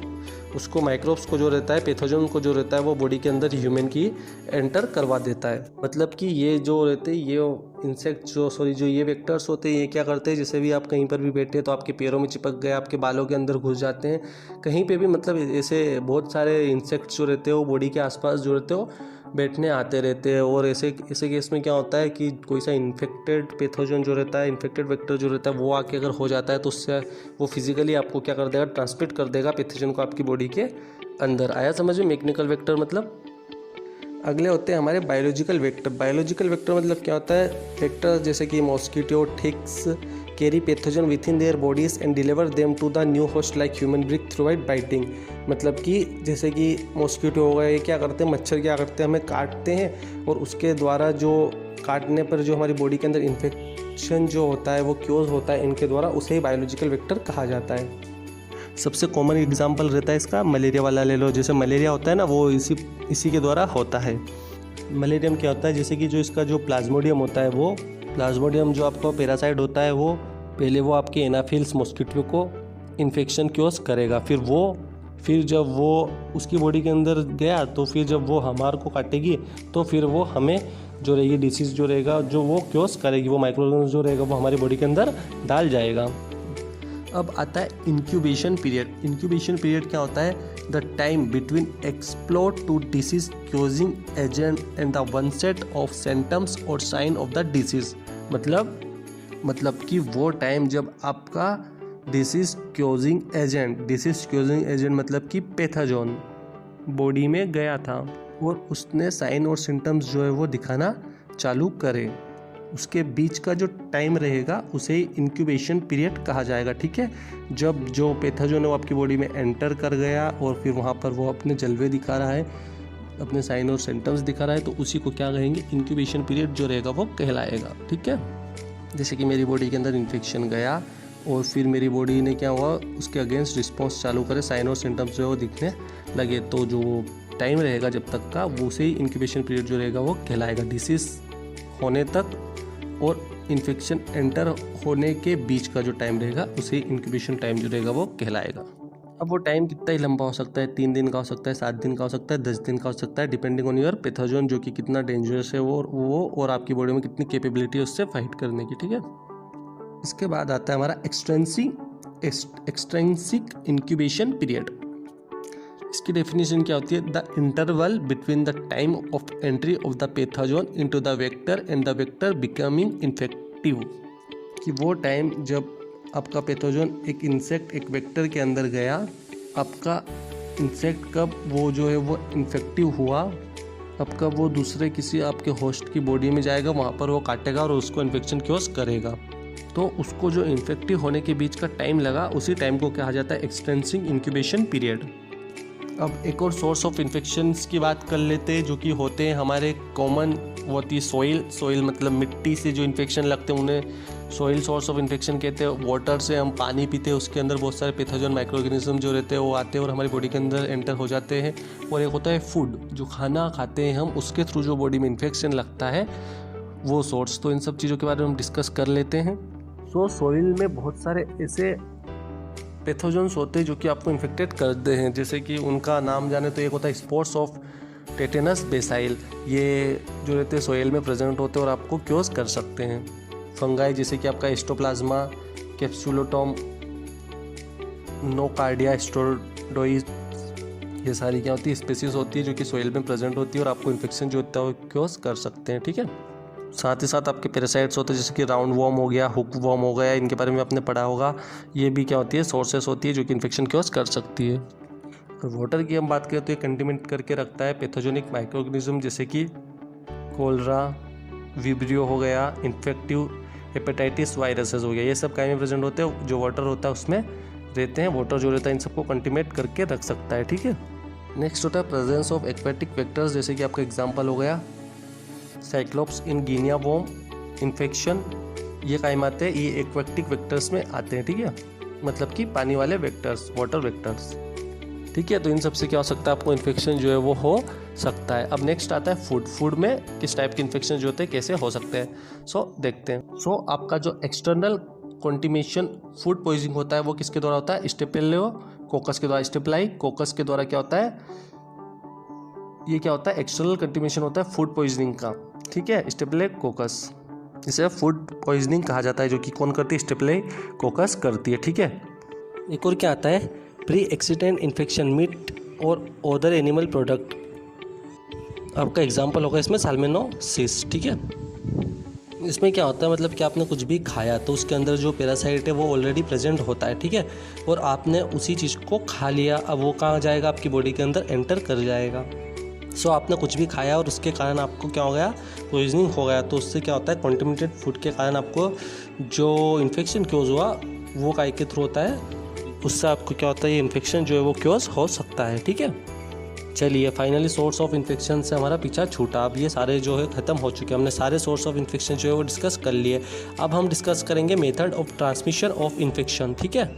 उसको माइक्रोब्स को जो रहता है, पैथोजन को जो रहता है वो बॉडी के अंदर ह्यूमन की एंटर करवा देता है। मतलब कि ये जो रहते हैं ये इंसेक्ट जो ये वेक्टर्स होते हैं ये क्या करते हैं, जैसे भी आप कहीं पर भी बैठे तो आपके पैरों में चिपक गए, आपके बालों के अंदर घुस जाते हैं, कहीं पे भी मतलब ऐसे बहुत सारे इंसेक्ट्स जो रहते हैं वो बॉडी के आसपास जो रहते हो बैठने आते रहते हैं। और ऐसे केस में क्या होता है कि कोई सा इन्फेक्टेड पैथोजन जो रहता है, इन्फेक्टेड वेक्टर जो रहता है वो आके अगर हो जाता है तो उससे वो फिजिकली आपको क्या कर देगा, ट्रांसमिट कर देगा पैथोजन को आपकी बॉडी के अंदर। आया समझ में मैकेनिकल वेक्टर मतलब। अगले होते हैं हमारे बायोलॉजिकल वेक्टर। बायोलॉजिकल वेक्टर मतलब क्या होता है, वेक्टर जैसे कि mosquito, ticks carry pathogen within their bodies and deliver them to the new host like human breath through biting. मतलब कि जैसे कि मॉस्किटो हो गए, ये क्या करते हैं, मच्छर क्या करते हैं, हमें काटते हैं और उसके द्वारा जो काटने पर जो हमारी बॉडी के अंदर इन्फेक्शन जो होता है वो क्योज होता है इनके द्वारा, उसे ही बायोलॉजिकल वेक्टर कहा जाता है। सबसे कॉमन एग्जांपल रहता है इसका मलेरिया वाला ले लो। जैसे मलेरिया होता है ना वो इसी के द्वारा होता है। मलेरियम क्या होता है, जैसे कि जो इसका जो प्लाज्मोडियम होता है वो प्लाज्मोडियम जो आपका पैरासाइट होता है वो पहले वो आपके एनाफिल्स मॉस्किटो को इन्फेक्शन क्योज करेगा, फिर जब वो उसकी बॉडी के अंदर गया तो फिर जब वो हमारे को काटेगी तो फिर वो हमें जो रहेगी डिसीज़ जो रहेगा जो वो क्योज करेगी, वो माइक्रोऑर्गेनिज्म जो रहेगा वो हमारी बॉडी के अंदर डाल जाएगा। अब आता है इंक्यूबेशन पीरियड। इंक्यूबेशन पीरियड क्या होता है, the time between explode to disease causing agent and the onset of symptoms or sign of the disease। मतलब कि वो टाइम जब आपका डिसीज क्योजिंग एजेंट मतलब कि पैथोजन बॉडी में गया था और उसने साइन और सिम्टम्स जो है वो दिखाना चालू करे, उसके बीच का जो टाइम रहेगा उसे इंक्यूबेशन पीरियड कहा जाएगा। ठीक है, जब जो पैथोजन है वो आपकी बॉडी में एंटर कर गया और फिर वहाँ पर वो अपने जलवे दिखा रहा है, अपने साइन और सिम्टम्स दिखा रहा है, तो उसी को क्या कहेंगे, इंक्यूबेशन पीरियड जो रहेगा वो कहलाएगा। ठीक है, जैसे कि मेरी बॉडी के अंदर इन्फेक्शन गया और फिर मेरी बॉडी ने क्या हुआ, उसके अगेंस्ट रिस्पॉन्स चालू करे, साइन और सिम्टम्स जो है वो दिखने लगे, तो जो टाइम रहेगा जब तक का वो से इंक्यूबेशन पीरियड जो रहेगा वो कहलाएगा। डिसीज होने तक और इन्फेक्शन एंटर होने के बीच का जो टाइम रहेगा उसे इंक्यूबेशन टाइम जो रहेगा वो कहलाएगा। अब वो टाइम कितना ही लंबा हो सकता है, 3 दिन का हो सकता है, 7 दिन का हो सकता है, 10 दिन का हो सकता है, डिपेंडिंग ऑन योर पैथोजन, जो कि कितना डेंजरस है वो और आपकी बॉडी में कितनी कैपेबिलिटी है उससे फाइट करने की। ठीक है, इसके बाद आता है हमारा एक्सट्रिंसिक इंक्यूबेशन पीरियड। इसकी डेफिनेशन क्या होती है, the interval between the time of entry of the pathogen into the vector and the vector becoming infective. कि वो टाइम जब आपका पैथोजन एक इंसेक्ट एक वेक्टर के अंदर गया, आपका इंसेक्ट कब वो जो है वो इन्फेक्टिव हुआ, अब कब वो दूसरे किसी आपके होस्ट की बॉडी में जाएगा, वहाँ पर वो काटेगा और उसको इन्फेक्शन क्योज करेगा, तो उसको जो इन्फेक्टिव होने के बीच का टाइम लगा उसी टाइम को कहा जाता है एक्सटेंसिव इंक्यूबेशन पीरियड। अब एक और सोर्स ऑफ इन्फेक्शंस की बात कर लेते हैं जो कि होते हैं हमारे कॉमन, वो होती है सोइल मतलब मिट्टी से जो इन्फेक्शन लगते हैं उन्हें सोइल सोर्स ऑफ इन्फेक्शन कहते हैं। वाटर से हम पानी पीते हैं, उसके अंदर बहुत सारे पैथोजन माइक्रो ऑर्गेनिज्म जो रहते हैं वो आते हैं और हमारी बॉडी के अंदर एंटर हो जाते हैं। और एक होता है फूड, जो खाना खाते हैं हम, उसके थ्रू जो बॉडी में इन्फेक्शन लगता है वो सोर्स। तो इन सब चीज़ों के बारे में हम डिस्कस कर लेते हैं। सो सोइल में बहुत सारे ऐसे पैथोजन्स होते हैं जो कि आपको इन्फेक्टेड करते हैं, जैसे कि उनका नाम जाने तो एक होता है स्पोर्स ऑफ टेटेनस बेसाइल, ये जो रहते हैं सोइल में प्रेजेंट होते हैं और आपको क्योज कर सकते हैं। फंगाई जैसे कि आपका एस्टोप्लाज्मा, कैप्सुलोटोम, नोकार्डिया, स्टोरडोइड, ये सारी क्या होती है, स्पीसीज होती है जो कि सोइल में प्रेजेंट होती है और आपको इन्फेक्शन जो होता है वो क्योज कर सकते हैं। ठीक है, साथ ही साथ आपके पैरासाइट्स होते हैं जैसे कि राउंड वॉर्म हो गया, हुक वॉर्म हो गया, इनके बारे में आपने पढ़ा होगा। ये भी क्या होती है, सोर्सेस होती है जो कि इन्फेक्शन क्योज कर सकती है। और वाटर की हम बात करें तो ये कंटेमिनेट करके रखता है पैथोजेनिक माइक्रो ऑर्गेनिज्म जैसे कि कोलरा, विब्रियो हो गया, इन्फेक्टिव हेपेटाइटिस वायरसेस हो गया, ये सब क्या में प्रेजेंट होते हैं, जो वाटर होता है उसमें रहते हैं। वाटर जो रहता है इन सबको कंटेमिनेट करके रख सकता है। ठीक है, नेक्स्ट होता है प्रेजेंस ऑफ एक्वेटिक वेक्टर्स, जैसे कि आपका एग्जाम्पल हो गया साइक्लोप्स इन गिनिया वॉर्म इन्फेक्शन, ये कायम आते हैं, ये एक्वेटिक वेक्टर्स में आते हैं। ठीक है, मतलब कि पानी वाले वेक्टर्स, वाटर वेक्टर्स। ठीक है, तो इन सब से क्या हो सकता है, आपको इन्फेक्शन जो है वो हो सकता है। अब नेक्स्ट आता है फूड में किस टाइप के इन्फेक्शन जो होते हैं, कैसे हो सकते हैं। सो देखते हैं। सो आपका जो एक्सटर्नल कॉन्टिमेशन फूड पॉइजनिंग होता है वो किसके द्वारा होता है, स्टेफिलोकोकस के द्वारा। स्टेफिलोकोकस के द्वारा क्या होता है, ये क्या होता है, एक्सटर्नल कंटिमिनेशन होता है फूड पॉइजनिंग का। ठीक है, स्टेफिलोकोकस, इसे फूड पॉइजनिंग कहा जाता है, जो कि कौन करती है, स्टेफिलोकोकस करती है। ठीक है, एक और क्या आता है, प्री एक्सीडेंट इन्फेक्शन मीट और अदर एनिमल प्रोडक्ट। आपका एग्जांपल होगा इसमें साल्मोनेलोसिस। ठीक है, इसमें क्या होता है, मतलब कि आपने कुछ भी खाया तो उसके अंदर जो पैरासाइट है वो ऑलरेडी प्रेजेंट होता है। ठीक है, और आपने उसी चीज़ को खा लिया, अब वो कहाँ जाएगा, आपकी बॉडी के अंदर एंटर कर जाएगा। सो आपने कुछ भी खाया और उसके कारण आपको क्या हो गया, पॉइजनिंग हो गया, तो उससे क्या होता है, कॉन्टेमिनेटेड फूड के कारण आपको जो इन्फेक्शन क्योज हुआ वो काय के थ्रू होता है, उससे आपको क्या होता है, ये इन्फेक्शन जो है वो क्योज हो सकता है। ठीक है, चलिए फाइनली सोर्स ऑफ इन्फेक्शन से हमारा पीछा छूटा। अब ये सारे जो है ख़त्म हो चुके हैं, हमने सारे सोर्स ऑफ इन्फेक्शन जो है वो डिस्कस कर लिए। अब हम डिस्कस करेंगे method of transmission of infection. ठीक है,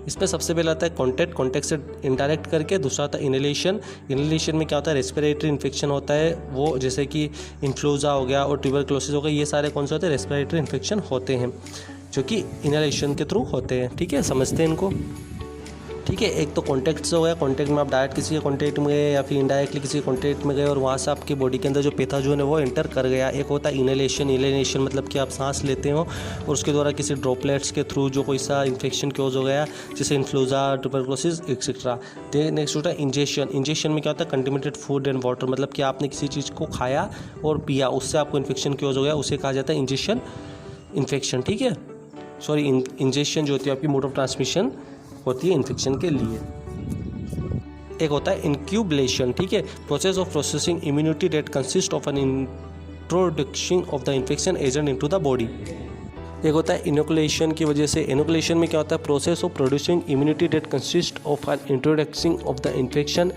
इसमें सबसे पहले आता है कॉन्टैक्ट से इनडायरेक्ट करके, दूसरा आता है इनहेलेशन। इनहेलेशन में क्या होता है, रेस्पिरेटरी इन्फेक्शन होता है, वो जैसे कि इन्फ्लुएंजा हो गया और ट्यूबरक्लोसिस हो गया, ये सारे कौन से होते हैं, रेस्पिरेटरी इन्फेक्शन होते हैं जो कि इनहेलेशन के थ्रू होते हैं। ठीक है, समझते हैं इनको। ठीक है। एक तो कॉन्टैक्ट से हो गया, कॉन्टैक्ट में आप डायरेक्ट किसी के कॉन्टैक्ट में गए या फिर इनडायरेक्टली किसी के कॉन्टैक्ट में गए और वहाँ से आपकी बॉडी के अंदर जो पैथोजन है वो एंटर कर गया। एक होता है इनहेलेशन। इनहेलेशन मतलब कि आप सांस लेते हो और उसके द्वारा किसी ड्रॉपलेट्स के थ्रू जो कोई सा इन्फेक्शन क्योज हो गया, जैसे इन्फ्लूजा, ट्यूबरकुलोसिस एक्सेट्रा। नेक्स्ट होता है इंजेक्शन। इंजेक्शन में क्या होता है, कंटेमिनेटेड फूड एंड वाटर, मतलब कि आपने किसी चीज़ को खाया और पिया, उससे आपको इन्फेक्शन क्योज हो गया, उसे कहा जाता है इंजेक्शन इन्फेक्शन। ठीक है, सॉरी, इंजेक्शन जो होती है आपकी मोड ऑफ ट्रांसमिशन होती है इन्फेक्शन के लिए। एक होता है इंक्यूबलेशन। ठीक है, process of processing immunity that consist of an introduction of the infection agent into the body. एक होता है इनोकुलेशन की वजह से। इनोकुलेशन में क्या होता है, process of producing immunity that consist of an introduction of the infection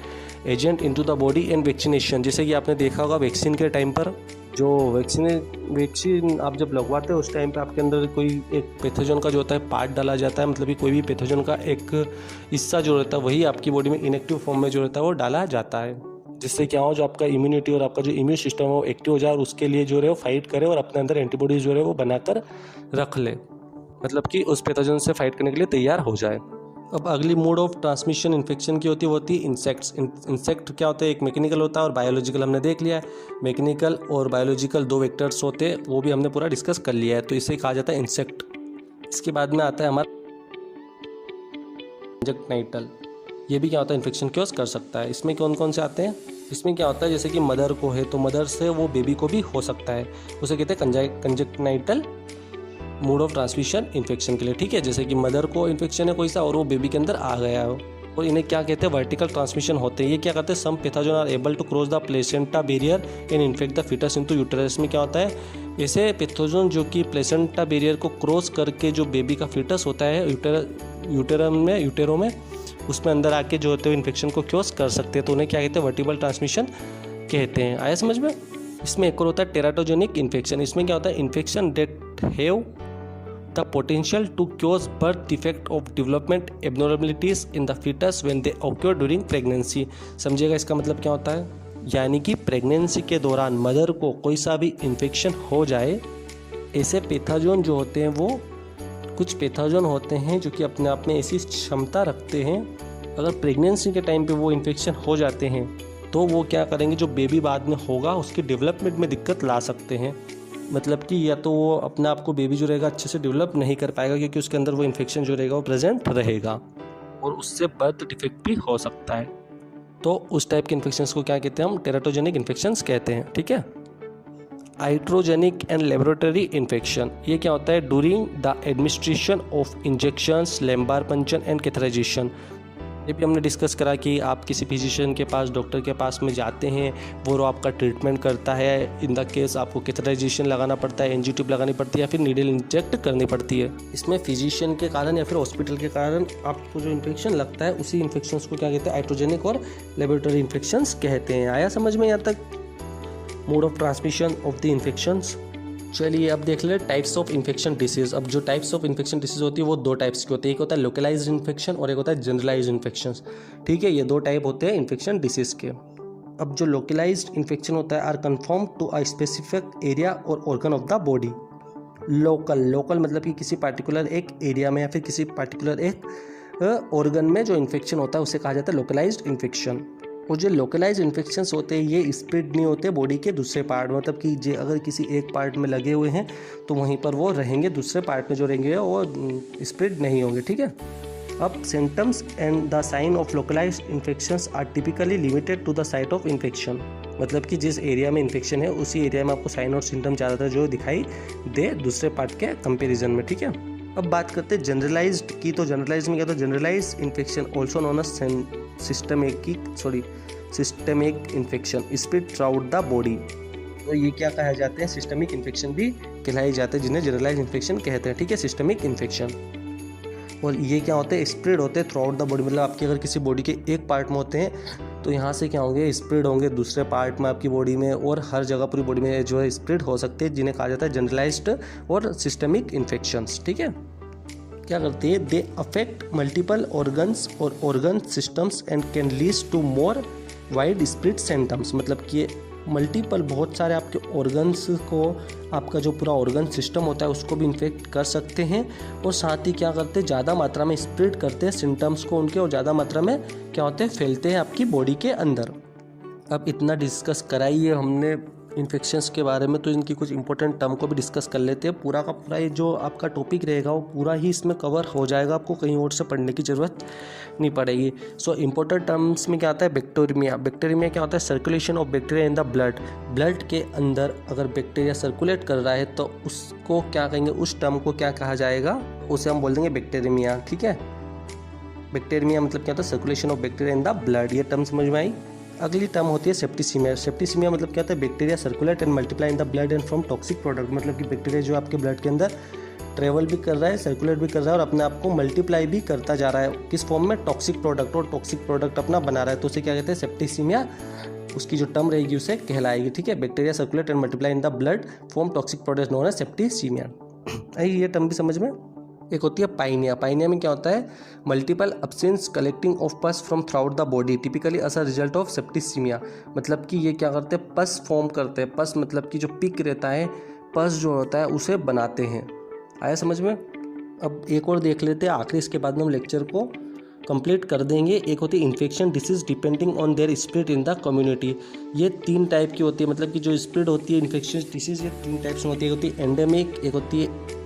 agent into the body and vaccination. जैसे कि आपने देखा होगा वैक्सीन के टाइम पर जो वैक्सीन आप जब लगवाते हो उस टाइम पे आपके अंदर कोई एक पैथोजन का जो होता है पार्ट डाला जाता है, मतलब कि कोई भी पैथोजन का एक हिस्सा जो रहता है वही आपकी बॉडी में इनएक्टिव फॉर्म में जो रहता है वो डाला जाता है, जिससे क्या हो, जो आपका इम्यूनिटी और आपका जो इम्यून सिस्टम है वो एक्टिव हो जाए और उसके लिए जो है वो फाइट करे और अपने अंदर एंटीबॉडीज जो है वो बनाकर रख ले, मतलब कि उस पैथोजन से फाइट करने के लिए तैयार हो जाए। अब अगली मोड ऑफ ट्रांसमिशन इन्फेक्शन की होती है, वो होती है इंसेक्ट्स। इंसेक्ट क्या होता है, एक मैकेनिकल होता है और बायोलॉजिकल हमने देख लिया है। मैकेनिकल और बायोलॉजिकल दो वेक्टर्स होते हैं, वो भी हमने पूरा डिस्कस कर लिया है, तो इसे कहा जाता है इंसेक्ट। इसके बाद में आता है हमारा कंजक्टाइटल। ये भी क्या होता है, इन्फेक्शन क्योज कर सकता है। इसमें कौन कौन से आते हैं, इसमें क्या होता है, जैसे कि मदर को है तो मदर से वो बेबी को भी हो सकता है, उसे कहते हैं कंजक्टाइटल मोड ऑफ ट्रांसमिशन इन्फेक्शन के लिए। ठीक है, जैसे कि मदर को इन्फेक्शन है कोई सा और वो बेबी के अंदर आ गया हो, और इन्हें क्या कहते हैं, वर्टिकल ट्रांसमिशन होते हैं। ये क्या करते हैं, some pathogen are able to cross the placenta barrier and infect the foetus into uterus. में क्या होता है, ऐसे पैथोजन जो कि प्लेसेंटा बैरियर को क्रॉस करके जो बेबी का फीटस होता है यूटेरो में उसमें अंदर आके जो होते हैं इन्फेक्शन को क्योज कर सकते हैं, तो उन्हें क्या कहते हैं, वर्टिकल ट्रांसमिशन कहते हैं। आया समझ में। इसमें एक और होता है टेराटोजेनिक इन्फेक्शन। इसमें क्या होता है, infection that have the potential to cause birth defect of development abnormalities in the fetus when they occur during pregnancy। समझिएगा इसका मतलब क्या होता है, यानी कि प्रेगनेंसी के दौरान मदर को कोई सा भी इन्फेक्शन हो जाए, ऐसे पैथोजन जो होते हैं वो कुछ पैथोजन होते हैं जो कि अपने आप में ऐसी क्षमता रखते हैं, अगर प्रेगनेंसी के टाइम पे वो इन्फेक्शन हो जाते हैं तो वो क्या करेंगे, जो बेबी बाद में होगा उसकी डेवलपमेंट में दिक्कत ला सकते हैं। मतलब कि या तो वो अपने आप को बेबी जो रहेगा अच्छे से डेवलप नहीं कर पाएगा क्योंकि उसके अंदर वो इन्फेक्शन जो रहेगा वो प्रेजेंट रहेगा और उससे बर्थ डिफेक्ट भी हो सकता है। तो उस टाइप के इन्फेक्शंस को क्या कहते हैं, हम टेराटोजेनिक इन्फेक्शंस कहते हैं। ठीक है। आइट्रोजेनिक एंड लेबोरेटरी इन्फेक्शन, ये क्या होता है, during the administration of injections, lumbar puncture and catheterisation. ये भी हमने डिस्कस करा कि आप किसी फिजिशियन के पास, डॉक्टर के पास में जाते हैं, वो आपका ट्रीटमेंट करता है। इन द केस आपको कैथराइजेशन लगाना पड़ता है, एनजी ट्यूब लगानी पड़ती है या फिर नीडल इंजेक्ट करनी पड़ती है। इसमें फिजिशियन के कारण या फिर हॉस्पिटल के कारण आपको जो इन्फेक्शन लगता है उसी इन्फेक्शंस को क्या कहते हैं, आइट्रोजेनिक और लेबोरेटरी इन्फेक्शंस कहते हैं। आया समझ में यहाँ तक mode of transmission of the infections. चलिए अब देख ले टाइप्स ऑफ इन्फेक्शन डिसीज। अब जो टाइप्स ऑफ इन्फेक्शन डिसीज होती है वो दो टाइप्स की होती है, एक होता है लोकलाइज्ड इन्फेक्शन और एक होता है जनरलाइज्ड इन्फेक्शंस। ठीक है, ये दो टाइप होते हैं इन्फेक्शन डिसीज के। अब जो लोकलाइज्ड इन्फेक्शन होता है are confined to a specific area और organ of the body. Local मतलब कि किसी पार्टिकुलर एक एरिया में या फिर किसी पार्टिकुलर एक ऑर्गन में जो इन्फेक्शन होता है उसे कहा जाता है लोकलाइज्ड इन्फेक्शन। और जो लोकलाइज इन्फेक्शंस होते हैं ये स्प्रेड नहीं होते बॉडी के दूसरे पार्ट, मतलब कि जे अगर किसी एक पार्ट में लगे हुए हैं तो वहीं पर वो रहेंगे, दूसरे पार्ट में जो रहेंगे वो स्प्रेड नहीं होंगे। ठीक है। अब symptoms and the sign of localised infections are typically limited to the site of infection, मतलब कि जिस एरिया में इन्फेक्शन है उसी एरिया में आपको साइन और सिम्टम ज़्यादातर जो दिखाई दे दूसरे पार्ट के कंपेरिजन में। ठीक है। अब बात करते हैं जनरलाइज्ड की। तो जनरलाइज में क्या होता है, generalised infection also known as systemic infection spread throughout the body. तो ये क्या कहा जाते हैं, सिस्टमिक इन्फेक्शन भी कहलाए जाते हैं, जिन्हें जनरलाइज्ड इन्फेक्शन कहते हैं। ठीक है, सिस्टमिक इन्फेक्शन। और ये क्या होते हैं, स्प्रेड होते हैं थ्रूआउट द बॉडी, मतलब आपके अगर किसी बॉडी के एक पार्ट में होते हैं तो यहाँ से क्या होंगे, स्प्रेड होंगे दूसरे पार्ट में आपकी बॉडी में, और हर जगह पूरी बॉडी में जो है स्प्रेड हो सकते हैं, जिन्हें कहा जाता है जनरलाइज्ड और सिस्टमिक इन्फेक्शंस। ठीक है। क्या करते हैं, they affect multiple organs or organ systems and can lead to more widespread symptoms, मतलब कि मल्टीपल बहुत सारे आपके ऑर्गन्स को, आपका जो पूरा ऑर्गन सिस्टम होता है उसको भी इन्फेक्ट कर सकते हैं। और साथ ही क्या करते हैं, ज़्यादा मात्रा में स्प्रेड करते हैं सिम्टम्स को उनके, और ज़्यादा मात्रा में क्या होते हैं, फैलते हैं आपकी बॉडी के अंदर। अब इतना डिस्कस कराइए हमने इन्फेक्शंस के बारे में, तो इनकी कुछ इंपॉर्टेंट टर्म को भी डिस्कस कर लेते हैं। पूरा का पूरा ये जो आपका टॉपिक रहेगा वो पूरा ही इसमें कवर हो जाएगा, आपको कहीं और से पढ़ने की ज़रूरत नहीं पड़ेगी। सो इंपॉर्टेंट टर्म्स में क्या आता है, बैक्टीरिया। बैक्टीरिया क्या होता है, circulation of bacteria in the blood. Blood के अंदर अगर बैक्टीरिया सर्कुलेट कर रहा है तो उसको क्या कहेंगे, उस टर्म को क्या कहा जाएगा, उसे हम बोल देंगे बैक्टीरिया। ठीक है, बैक्टीरिया मतलब क्या होता है, circulation of bacteria in the blood. ये टर्म समझ में आई। अगली टर्म होती है सेप्टिसीमिया। सेप्टिसीमिया मतलब क्या होता है, bacteria circulate and multiply in the blood and from toxic product. मतलब कि बैक्टीरिया जो आपके ब्लड के अंदर ट्रेवल भी कर रहा है, सर्कुलेट भी कर रहा है और अपने आप को मल्टीप्लाई भी करता जा रहा है, किस फॉर्म में, टॉक्सिक प्रोडक्ट, और टॉक्सिक प्रोडक्ट अपना बना रहा है, तो उसे क्या कहते हैं, सेप्टिसीमिया। उसकी जो टर्म रहेगी उसे कहलाएगी। ठीक है, bacteria circulate and multiply in the blood form toxic product known as septicaemia. ये टर्म भी समझ में। एक होती है पाइनिया। पाइनिया में क्या होता है, multiple abscess collecting of pus from throughout the body typically as a result of septicaemia. मतलब कि ये क्या करते हैं, पस फॉर्म करते हैं। पस मतलब कि जो पिक रहता है, पस जो होता है उसे बनाते हैं। आया समझ में। अब एक और देख लेते हैं आखिरी, इसके बाद में हम लेक्चर को कंप्लीट कर देंगे। एक होती है infection disease depending on their spread in the community. ये 3 टाइप की होती है, मतलब कि जो स्प्रेड होती है इन्फेक्शन डिसीज, ये 3 टाइप्स में होती है। एक होती है एंडेमिक, एक होती है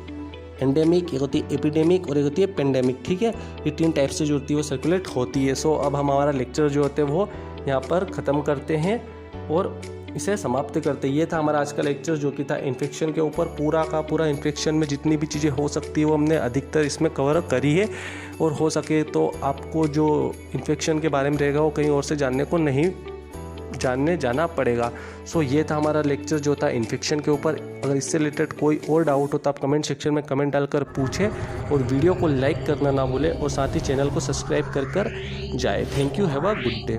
एंडेमिक, एक होती है एपिडेमिक और एक होती है पेंडेमिक। ठीक है, ये 3 टाइप से जो होती है वो सर्कुलेट होती है। सो अब हम हमारा लेक्चर जो होते हैं वो यहाँ पर ख़त्म करते हैं और इसे समाप्त करते हैं। ये था हमारा आज का लेक्चर जो कि था इन्फेक्शन के ऊपर। पूरा का पूरा इन्फेक्शन में जितनी भी चीज़ें हो सकती है वो हमने अधिकतर इसमें कवर करी है। और हो सके तो आपको जो इन्फेक्शन के बारे में रहेगा वो कहीं और से जानने को नहीं जाना पड़ेगा। सो ये था हमारा लेक्चर जो था इन्फेक्शन के ऊपर। अगर इससे रिलेटेड कोई और डाउट हो तो आप कमेंट सेक्शन में कमेंट डालकर पूछें और वीडियो को लाइक करना ना भूलें और साथ ही चैनल को सब्सक्राइब कर जाए। Thank you, have a good day.